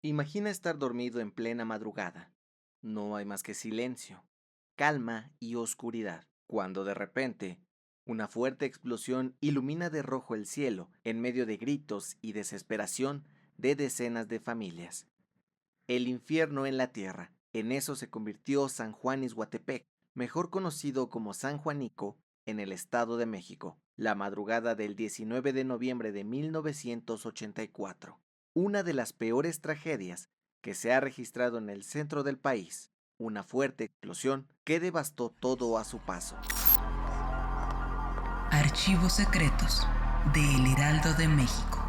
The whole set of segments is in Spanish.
Imagina estar dormido en plena madrugada. No hay más que silencio, calma y oscuridad, cuando de repente una fuerte explosión ilumina de rojo el cielo en medio de gritos y desesperación de decenas de familias. El infierno en la tierra. En eso se convirtió San Juan Izhuatepec, mejor conocido como San Juanico, en el Estado de México, la madrugada del 19 de noviembre de 1984. Una de las peores tragedias que se ha registrado en el centro del país, una fuerte explosión que devastó todo a su paso. Archivos secretos de El Heraldo de México.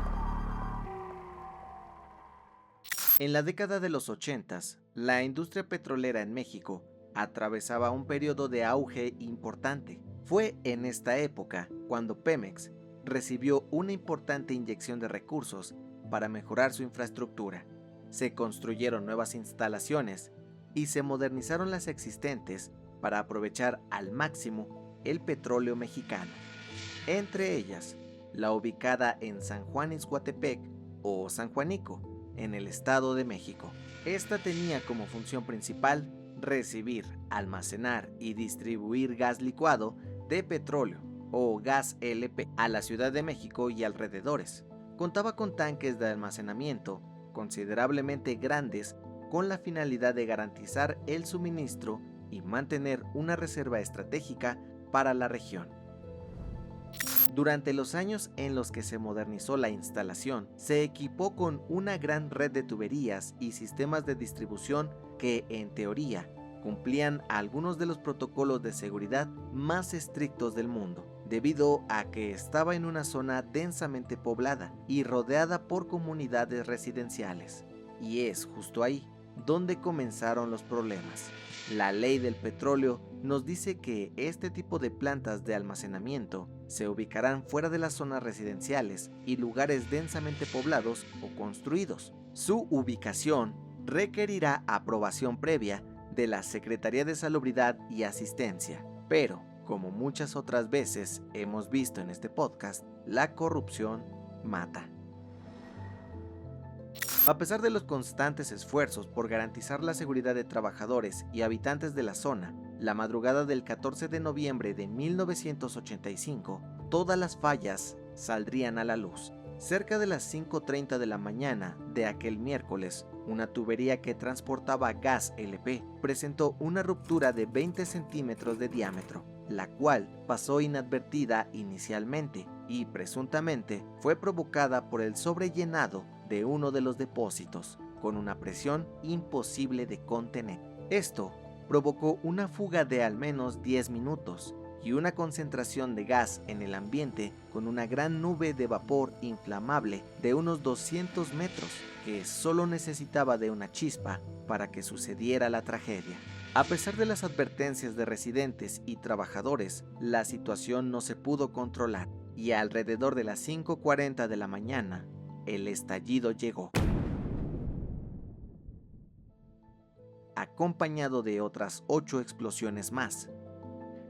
En la década de los 80, la industria petrolera en México atravesaba un periodo de auge importante. Fue en esta época cuando Pemex recibió una importante inyección de recursos para mejorar su infraestructura. Se construyeron nuevas instalaciones y se modernizaron las existentes para aprovechar al máximo el petróleo mexicano. Entre ellas, la ubicada en San Juan Izhuatepec o San Juanico, en el Estado de México. Esta tenía como función principal recibir, almacenar y distribuir gas licuado de petróleo o gas LP a la Ciudad de México y alrededores. Contaba con tanques de almacenamiento considerablemente grandes con la finalidad de garantizar el suministro y mantener una reserva estratégica para la región. Durante los años en los que se modernizó la instalación, se equipó con una gran red de tuberías y sistemas de distribución que, en teoría, cumplían algunos de los protocolos de seguridad más estrictos del mundo, debido a que estaba en una zona densamente poblada y rodeada por comunidades residenciales. Y es justo ahí donde comenzaron los problemas. La ley del petróleo nos dice que este tipo de plantas de almacenamiento se ubicarán fuera de las zonas residenciales y lugares densamente poblados o construidos. Su ubicación requerirá aprobación previa de la Secretaría de Salubridad y Asistencia. Pero, como muchas otras veces hemos visto en este podcast, la corrupción mata. A pesar de los constantes esfuerzos por garantizar la seguridad de trabajadores y habitantes de la zona, la madrugada del 14 de noviembre de 1985, todas las fallas saldrían a la luz. Cerca de las 5:30 de la mañana de aquel miércoles, una tubería que transportaba gas LP presentó una ruptura de 20 centímetros de diámetro, la cual pasó inadvertida inicialmente y presuntamente fue provocada por el sobrellenado de uno de los depósitos, con una presión imposible de contener. Esto provocó una fuga de al menos 10 minutos y una concentración de gas en el ambiente con una gran nube de vapor inflamable de unos 200 metros que solo necesitaba de una chispa para que sucediera la tragedia. A pesar de las advertencias de residentes y trabajadores, la situación no se pudo controlar y alrededor de las 5:40 de la mañana, el estallido llegó, acompañado de otras 8 explosiones más.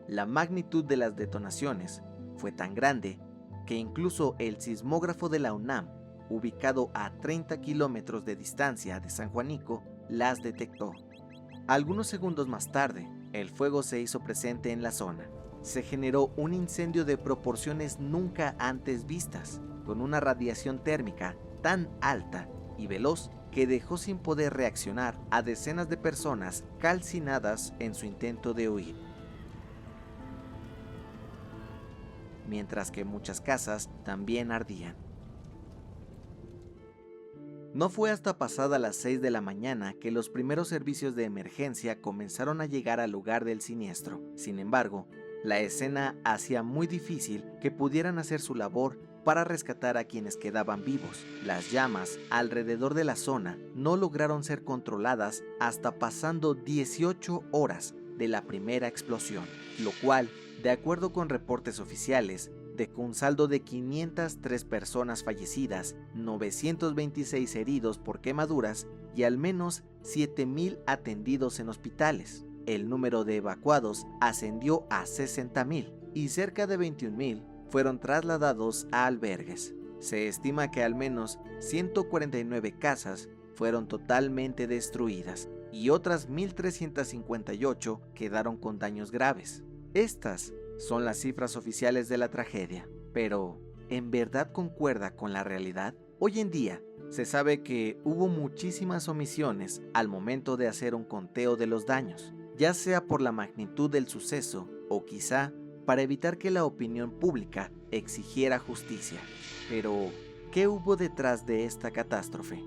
La magnitud de las detonaciones fue tan grande que incluso el sismógrafo de la UNAM, ubicado a 30 kilómetros de distancia de San Juanico, las detectó. Algunos segundos más tarde, el fuego se hizo presente en la zona. Se generó un incendio de proporciones nunca antes vistas, con una radiación térmica tan alta y veloz que dejó sin poder reaccionar a decenas de personas calcinadas en su intento de huir. Mientras que muchas casas también ardían. No fue hasta pasada las 6 de la mañana que los primeros servicios de emergencia comenzaron a llegar al lugar del siniestro. Sin embargo, la escena hacía muy difícil que pudieran hacer su labor para rescatar a quienes quedaban vivos. Las llamas alrededor de la zona no lograron ser controladas hasta pasando 18 horas de la primera explosión, lo cual, de acuerdo con reportes oficiales, dejó un saldo de 503 personas fallecidas, 926 heridos por quemaduras y al menos 7,000 atendidos en hospitales. El número de evacuados ascendió a 60,000 y cerca de 21,000 fueron trasladados a albergues. Se estima que al menos 149 casas fueron totalmente destruidas y otras 1.358 quedaron con daños graves. Estas son las cifras oficiales de la tragedia, pero ¿en verdad concuerda con la realidad? Hoy en día se sabe que hubo muchísimas omisiones al momento de hacer un conteo de los daños, ya sea por la magnitud del suceso o quizá para evitar que la opinión pública exigiera justicia. Pero, ¿qué hubo detrás de esta catástrofe?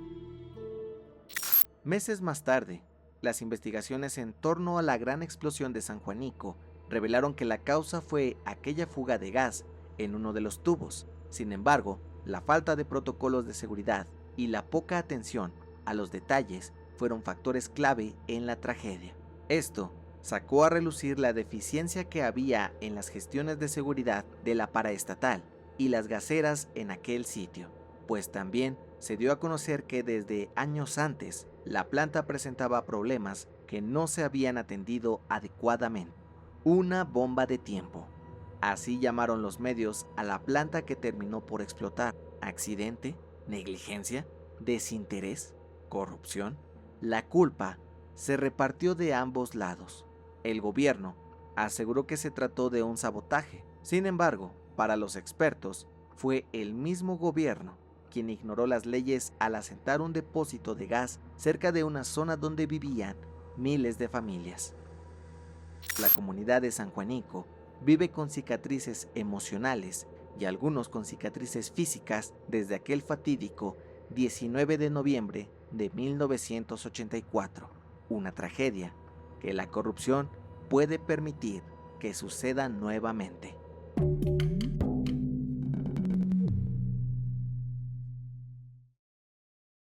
Meses más tarde, las investigaciones en torno a la gran explosión de San Juanico revelaron que la causa fue aquella fuga de gas en uno de los tubos. Sin embargo, la falta de protocolos de seguridad y la poca atención a los detalles fueron factores clave en la tragedia. Esto sacó a relucir la deficiencia que había en las gestiones de seguridad de la paraestatal y las gaseras en aquel sitio, pues también se dio a conocer que desde años antes la planta presentaba problemas que no se habían atendido adecuadamente. Una bomba de tiempo. Así llamaron los medios a la planta que terminó por explotar. ¿Accidente? ¿Negligencia? ¿Desinterés? ¿Corrupción? La culpa se repartió de ambos lados. El gobierno aseguró que se trató de un sabotaje. Sin embargo, para los expertos, fue el mismo gobierno quien ignoró las leyes al asentar un depósito de gas cerca de una zona donde vivían miles de familias. La comunidad de San Juanico vive con cicatrices emocionales y algunos con cicatrices físicas desde aquel fatídico 19 de noviembre de 1984, una tragedia que la corrupción puede permitir que suceda nuevamente.